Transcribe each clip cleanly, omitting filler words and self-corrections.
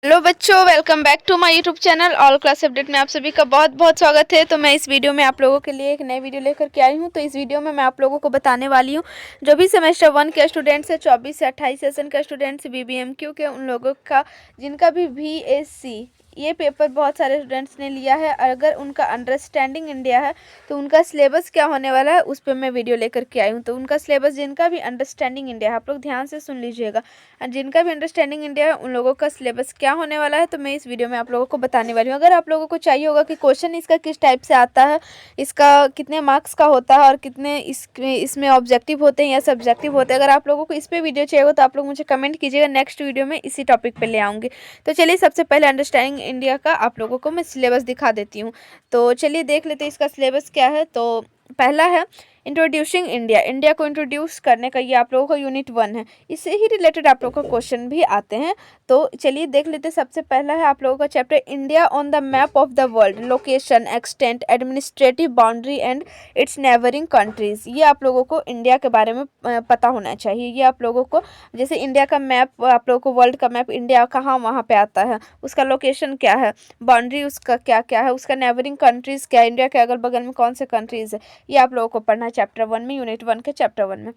Hello बच्चों, welcome back to my YouTube channel all class update में आप सभी का बहुत बहुत स्वागत है। तो मैं इस वीडियो में आप लोगों के लिए एक नई वीडियो लेकर के आई हूं। तो इस वीडियो में मैं आप लोगों को बताने वाली हूं, जो भी सेमेस्टर 1 के स्टूडेंट्स है, 24 से 28 सेशन का स्टूडेंट्स बीबीएमक्यू के, उन लोगों का जिनका भी VSC ये पेपर बहुत सारे स्टूडेंट्स ने लिया है, अगर उनका अंडरस्टैंडिंग इंडिया है तो उनका सिलेबस क्या होने वाला है उस पर मैं वीडियो लेकर के आई हूँ। तो उनका सिलेबस, जिनका भी अंडरस्टैंडिंग इंडिया है, आप लोग ध्यान से सुन लीजिएगा, जिनका भी अंडरस्टैंडिंग इंडिया है उन लोगों का सिलेबस क्या होने वाला है तो मैं इस वीडियो में आप लोगों को बताने वाली हूँ। अगर आप लोगों को चाहिए होगा कि क्वेश्चन इसका किस टाइप से आता है, इसका कितने मार्क्स का होता है और कितने इसमें ऑब्जेक्टिव होते हैं या सब्जेक्टिव होते हैं, अगर आप लोगों को इस पर वीडियो चाहिए हो तो आप लोग मुझे कमेंट कीजिएगा, नेक्स्ट वीडियो में इसी टॉपिक पर ले आऊँगी। तो चलिए, सबसे पहले अंडरस्टैंडिंग इंडिया का आप लोगों को मैं सिलेबस दिखा देती हूँ। तो चलिए देख लेते हैं इसका सिलेबस क्या है। तो पहला है इंट्रोड्यूसिंग इंडिया, इंडिया को इंट्रोड्यूस करने का, ये आप लोगों का यूनिट 1 है। इससे ही रिलेटेड आप लोगों का क्वेश्चन भी आते हैं। तो चलिए देख लेते हैं। सबसे पहला है आप लोगों का chapter India on the map of the world, location, extent, administrative boundary and it's neighbouring countries. ये आप लोगों को इंडिया के बारे में पता होना चाहिए। ये आप लोगों को, जैसे इंडिया का मैप, आप लोगों को वर्ल्ड का मैप, इंडिया कहाँ वहाँ पे आता है, उसका लोकेशन क्या है, बाउंड्री उसका क्या क्या है, उसका नेबरिंग कंट्रीज क्या है, इंडिया के अगल बगल में कौन से कंट्रीज है, ये आप लोगों को पढ़ना है चैप्टर 1 में, यूनिट 1 के चैप्टर 1 में।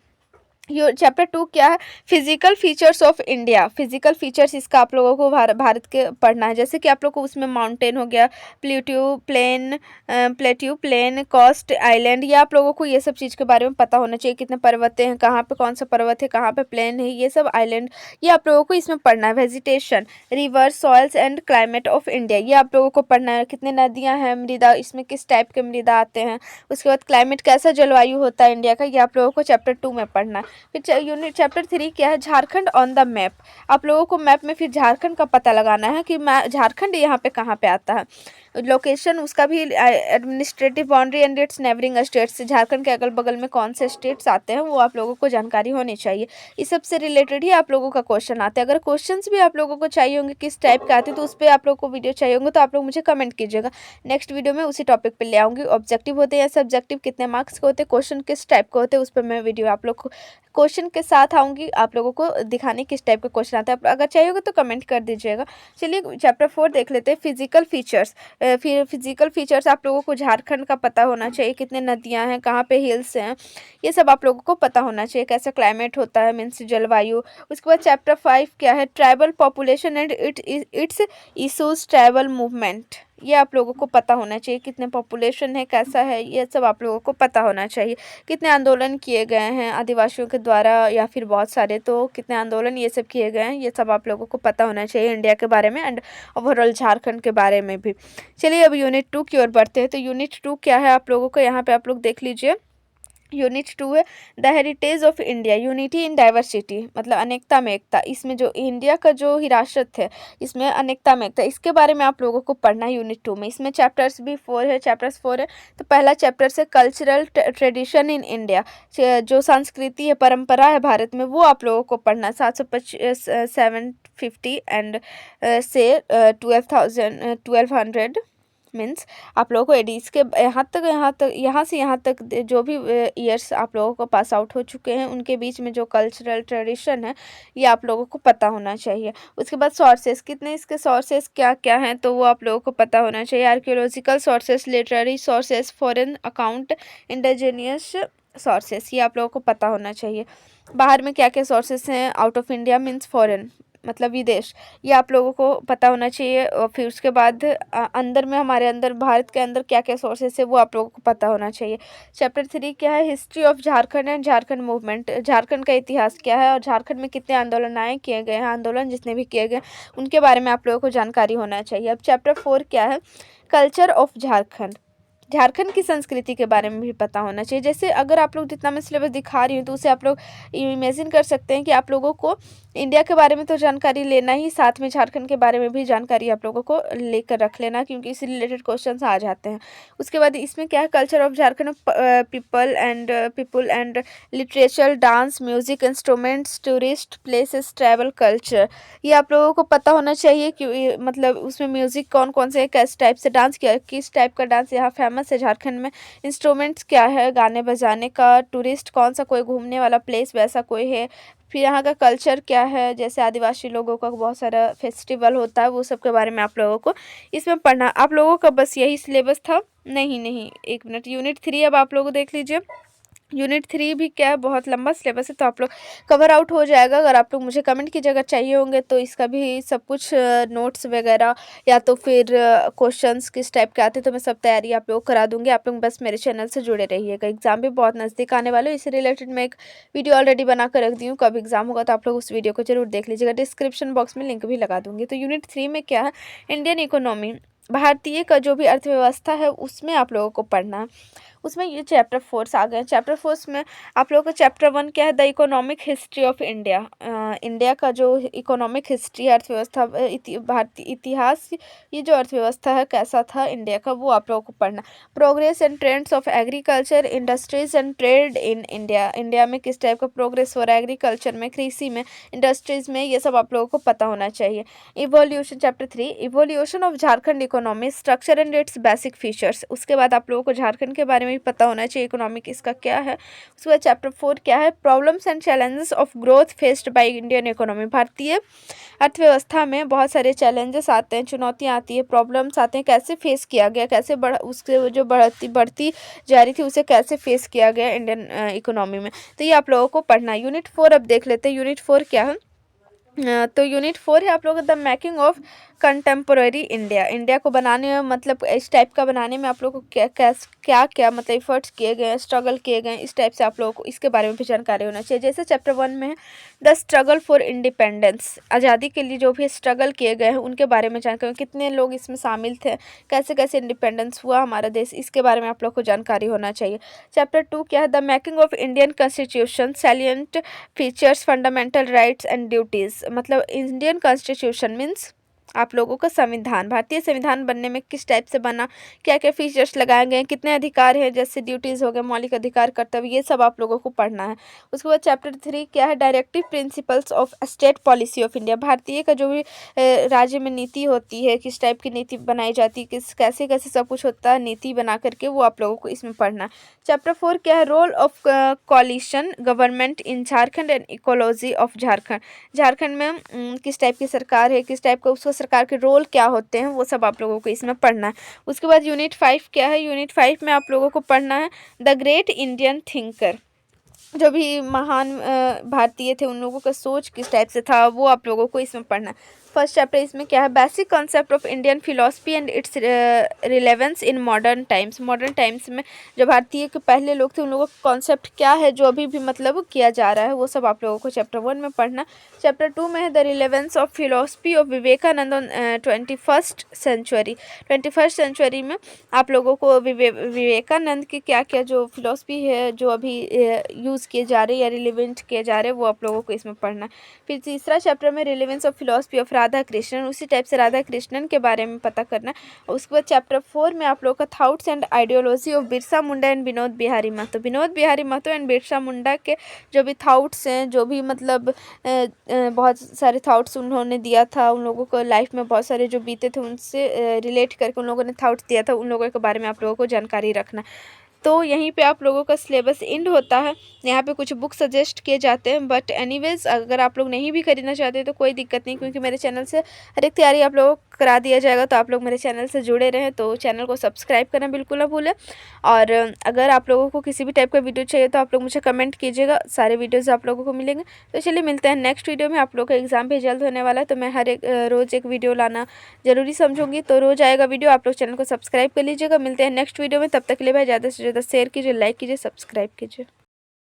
चैप्टर 2 क्या है, physical features of India, physical features इसका आप लोगों को भारत के पढ़ना है। जैसे कि आप लोग को उसमें माउंटेन हो गया, प्लेट्यू प्लेन, कॉस्ट आइलैंड, ये आप लोगों को ये सब चीज़ के बारे में पता होना चाहिए। कितने पर्वत हैं, कहाँ पे कौन सा पर्वत है, कहाँ पे प्लेन है, ये सब आइलैंड, ये आप लोगों को इसमें पढ़ना है। Vegetation, river, soils and climate of India, ये आप लोगों को पढ़ना है। कितने नदियाँ हैं, मृदा, इसमें किस टाइप के मृदा आते हैं, उसके बाद क्लाइमेट, कैसा जलवायु होता है इंडिया का, ये आप लोगों को चैप्टर 2 में पढ़ना है। फिर यूनिट चैप्टर 3 क्या है, झारखंड ऑन द मैप, आप लोगों को मैप में फिर झारखंड का पता लगाना है कि झारखंड यहाँ पे कहाँ पे आता है, लोकेशन उसका भी, administrative boundary and it's neighbouring states, Jharkhand के अगल बगल में कौन से स्टेट्स आते हैं वो आप लोगों को जानकारी होनी चाहिए। इस सब से रिलेटेड ही आप लोगों का क्वेश्चन आता है। अगर क्वेश्चंस भी आप लोगों को चाहिए होंगे किस टाइप के आते हैं तो उस पर आप लोगों को वीडियो चाहिए होंगे तो आप लोग मुझे कमेंट कीजिएगा, नेक्स्ट वीडियो में उसी टॉपिक पर ले आऊँगी। ऑब्जेक्टिव होते हैं या सब्जेक्टिव, कितने मार्क्स के होते हैं, क्वेश्चन किस टाइप के होते हैं, उस पर मैं वीडियो आप लोग को क्वेश्चन के साथ आऊँगी, आप लोगों को दिखाने किस टाइप का क्वेश्चन आता है। अगर चाहिए होगा तो कमेंट कर दीजिएगा। चलिए चैप्टर 4 देख लेते हैं, फिजिकल फीचर्स। फिर फिजिकल फीचर्स आप लोगों को झारखंड का पता होना चाहिए, कितने नदियाँ हैं, कहाँ पे हिल्स हैं, ये सब आप लोगों को पता होना चाहिए। कैसा क्लाइमेट होता है, मीन्स जलवायु। उसके बाद चैप्टर 5 क्या है, tribal population and it's issues, tribal movement, ये आप लोगों को पता होना चाहिए। कितने पॉपुलेशन है, कैसा है, ये सब आप लोगों को पता होना चाहिए। कितने आंदोलन किए गए हैं आदिवासियों के द्वारा या फिर बहुत सारे, तो कितने आंदोलन ये सब किए गए हैं, ये सब आप लोगों को पता होना चाहिए इंडिया के बारे में एंड ओवरऑल झारखंड के बारे में भी। चलिए अब यूनिट 2 की ओर बढ़ते हैं। तो यूनिट 2 क्या है आप लोगों को, यहाँ पे आप लोग देख लीजिए। यूनिट 2 है the heritage of India, unity in diversity, मतलब अनेकता में एकता। इसमें जो इंडिया का जो विरासत है, इसमें अनेकता में एकता, इसके बारे में आप लोगों को पढ़ना है यूनिट 2 में। इसमें चैप्टर्स भी 4 है, चैप्टर्स 4 है। तो पहला चैप्टर से कल्चरल ट्रेडिशन इन इंडिया, जो संस्कृति है, परंपरा है भारत में, वो आप लोगों को पढ़ना है। 750 एंड से 1200 मीन्स आप लोगों को एडीज के यहाँ से यहाँ तक जो भी ईयर्स आप लोगों को पास आउट हो चुके हैं, उनके बीच में जो कल्चरल ट्रेडिशन है ये आप लोगों को पता होना चाहिए। उसके बाद सोर्सेस, कितने इसके सोर्सेस क्या क्या हैं तो वो आप लोगों को पता होना चाहिए। Archaeological sources, literary sources, foreign account, indigenous sources, ये आप लोगों को पता होना चाहिए। बाहर में क्या क्या सोर्सेस हैं, out of India means foreign, मतलब विदेश, ये आप लोगों को पता होना चाहिए। और फिर उसके बाद अंदर में, हमारे अंदर भारत के अंदर क्या क्या सोर्सेस है वो आप लोगों को पता होना चाहिए। चैप्टर 3 क्या है, history of Jharkhand and Jharkhand movement, Jharkhand का इतिहास क्या है और झारखंड में कितने आंदोलन आए किए गए हैं, आंदोलन जितने भी किए गए उनके बारे में आप लोगों को जानकारी होना चाहिए। अब चैप्टर 4 क्या है, कल्चर ऑफ झारखंड, झारखंड की संस्कृति के बारे में भी पता होना चाहिए। जैसे अगर आप लोग, जितना मैं सिलेबस दिखा रही हूँ तो उसे आप लोग इमेजिन कर सकते हैं कि आप लोगों को इंडिया के बारे में तो जानकारी लेना ही, साथ में झारखंड के बारे में भी जानकारी आप लोगों को लेकर रख लेना, क्योंकि इससे रिलेटेड क्वेश्चंस आ जाते हैं। उसके बाद इसमें क्या है, culture of Jharkhand, people and literature, dance, music, instruments, tourist places, travel culture, ये आप लोगों को पता होना चाहिए कि मतलब उसमें म्यूजिक कौन कौन से, किस टाइप से डांस किया, किस टाइप का डांस यहाँ फेमस फेमस है झारखंड में, इंस्ट्रूमेंट्स क्या है गाने बजाने का, टूरिस्ट कौन सा कोई घूमने वाला प्लेस वैसा कोई है, फिर यहाँ का कल्चर क्या है, जैसे आदिवासी लोगों का बहुत सारा फेस्टिवल होता है, वो सब के बारे में आप लोगों को इसमें पढ़ना। आप लोगों का बस यही सिलेबस था? नहीं, एक मिनट, यूनिट 3 अब आप लोग देख लीजिए। यूनिट 3 भी क्या है, बहुत लंबा सिलेबस है, तो आप लोग कवर आउट हो जाएगा। अगर आप लोग मुझे कमेंट की जगह चाहिए होंगे तो इसका भी सब कुछ नोट्स वगैरह या तो फिर क्वेश्चंस किस टाइप के आते हैं तो मैं सब तैयारी आप लोग करा दूंगी। आप लोग बस मेरे चैनल से जुड़े रहिएगा। एग्जाम भी बहुत नज़दीक आने वाले, इससे रिलेटेड मैं एक वीडियो ऑलरेडी बना कर रख दी हूँ। कब एग्जाम होगा तो आप लोग उस वीडियो को जरूर देख लीजिएगा, डिस्क्रिप्शन बॉक्स में लिंक भी लगा दूंगी। तो यूनिट 3 में क्या है, इंडियन इकोनॉमी, भारतीय का जो भी अर्थव्यवस्था है उसमें आप लोगों को पढ़ना है। उसमें ये चैप्टर 4 आ गए। चैप्टर 4 में आप लोगों का चैप्टर 1 क्या है, the economic history of India. India का जो इकोनॉमिक हिस्ट्री, अर्थव्यवस्था, भारतीय इतिहास, ये जो अर्थव्यवस्था है कैसा था इंडिया का, वो आप लोगों को पढ़ना। Progress and trends of agriculture, industries and trade in India, India में किस टाइप का प्रोग्रेस हो रहा है एग्रीकल्चर में, कृषि में, इंडस्ट्रीज में, ये सब आप लोगों को पता होना चाहिए। Evolution, chapter 3 evolution of Jharkhand economy, structure and it's basic features. उसके बाद आप लोगों को झारखंड के बारे में भी पता होना चाहिए, इकोनॉमिक इसका क्या है। उसके बाद चैप्टर 4 क्या है, problems and challenges of growth faced by Indian economy, भारतीय अर्थव्यवस्था में बहुत सारे चैलेंजेस आते हैं, चुनौतियां आती है, प्रॉब्लम्स आते हैं, कैसे फेस किया गया, कैसे उसके जो बढ़ती जा रही थी उसे कैसे फेस किया गया इंडियन इकोनॉमी में, तो ये आप लोगों को पढ़ना है। यूनिट 4 अब देख लेते हैं, यूनिट 4 क्या है। तो यूनिट 4 है आप लोग the making of contemporary India, India को बनाने में, मतलब इस टाइप का बनाने में आप लोग को क्या मतलब एफर्ट्स किए गए हैं, स्ट्रगल किए गए हैं, इस टाइप से आप लोगों को इसके बारे में भी जानकारी होना चाहिए। जैसे चैप्टर 1 में है द स्ट्रगल फॉर इंडिपेंडेंस, आज़ादी के लिए जो भी स्ट्रगल किए गए हैं उनके बारे में जानकारी, कितने लोग इसमें शामिल थे, कैसे कैसे इंडिपेंडेंस हुआ हमारा देश, इसके बारे में आप लोग को जानकारी होना चाहिए। चैप्टर 2 क्या है, the making of Indian constitution, salient features, fundamental rights and duties, मतलब इंडियन कॉन्स्टिट्यूशन मीन्स आप लोगों का संविधान, भारतीय संविधान बनने में किस टाइप से बना, क्या क्या फीचर्स लगाए गए हैं, कितने अधिकार हैं, जैसे ड्यूटीज़ हो गए, मौलिक अधिकार, कर्तव्य, ये सब आप लोगों को पढ़ना है। उसके बाद चैप्टर 3 क्या है, directive principles of state policy of India, भारतीय का जो भी राज्य में नीति होती है, किस टाइप की नीति बनाई जाती है, कैसे कैसे सब कुछ होता है नीति बना करके, वो आप लोगों को इसमें पढ़ना है। चैप्टर 4 क्या है, role of coalition government in Jharkhand and ecology of Jharkhand, Jharkhand में किस टाइप की सरकार है, किस टाइप का उसका सरकार के रोल क्या होते हैं, वो सब आप लोगों को इसमें पढ़ना है। उसके बाद यूनिट 5 क्या है, यूनिट 5 में आप लोगों को पढ़ना है द ग्रेट इंडियन थिंकर, जो भी महान भारतीय थे उन लोगों का सोच किस टाइप से था, वो आप लोगों को इसमें पढ़ना है। फर्स्ट चैप्टर इसमें क्या है, basic concept of Indian philosophy and it's relevance in modern times, modern times में जो भारतीय के पहले लोग थे उन लोगों का कॉन्सेप्ट क्या है, जो अभी भी मतलब किया जा रहा है, वो सब आप लोगों को चैप्टर 1 में पढ़ना। चैप्टर 2 में है the relevance of philosophy of Vivekananda on 21st century, 21st century में आप लोगों को विवेकानंद की क्या क्या जो फिलॉसफी है जो अभी यूज़ किए जा रहे हैं या रिलेवेंट किए जा रहे हैं, वो आप लोगों को इसमें पढ़ना। फिर तीसरा चैप्टर में relevance of philosophy of Radha Krishnan, उसी टाइप से राधा कृष्णन के बारे में पता करना। उसके बाद चैप्टर 4 में आप लोगों का thoughts and ideology of Birsa Munda and Vinod Bihari Mahato, Vinod Bihari Mahato and Birsa Munda के जो भी थॉट्स हैं, जो भी मतलब बहुत सारे थॉट्स उन्होंने दिया था, उन लोगों को लाइफ में बहुत सारे जो बीते थे उनसे रिलेट करके उन लोगों ने थॉट्स दिया था, उन लोगों के बारे में आप लोगों को जानकारी रखना। तो यहीं पे आप लोगों का सिलेबस एंड होता है। यहाँ पे कुछ बुक सजेस्ट किए जाते हैं, बट एनीवेज अगर आप लोग नहीं भी खरीदना चाहते तो कोई दिक्कत नहीं, क्योंकि मेरे चैनल से हर एक तैयारी आप लोगों को करा दिया जाएगा। तो आप लोग मेरे चैनल से जुड़े रहें, तो चैनल को सब्सक्राइब करना बिल्कुल ना भूलें। और अगर आप लोगों को किसी भी टाइप का वीडियो चाहिए तो आप लोग मुझे कमेंट कीजिएगा, सारे वीडियोज़ आप लोगों को मिलेंगे। तो चलिए मिलते हैं नेक्स्ट वीडियो में। आप लोग का एग्ज़ाम भी जल्द होने वाला है, तो मैं हर एक रोज़ एक वीडियो लाना ज़रूरी समझूंगी। तो रोज़ आएगा वीडियो, आप लोग चैनल को सब्सक्राइब कर लीजिएगा। मिलते हैं नेक्स्ट वीडियो में, तब तक के लिए भाई ज़्यादा से ज़्यादा शेयर कीजिए, लाइक कीजिए, सब्सक्राइब कीजिए।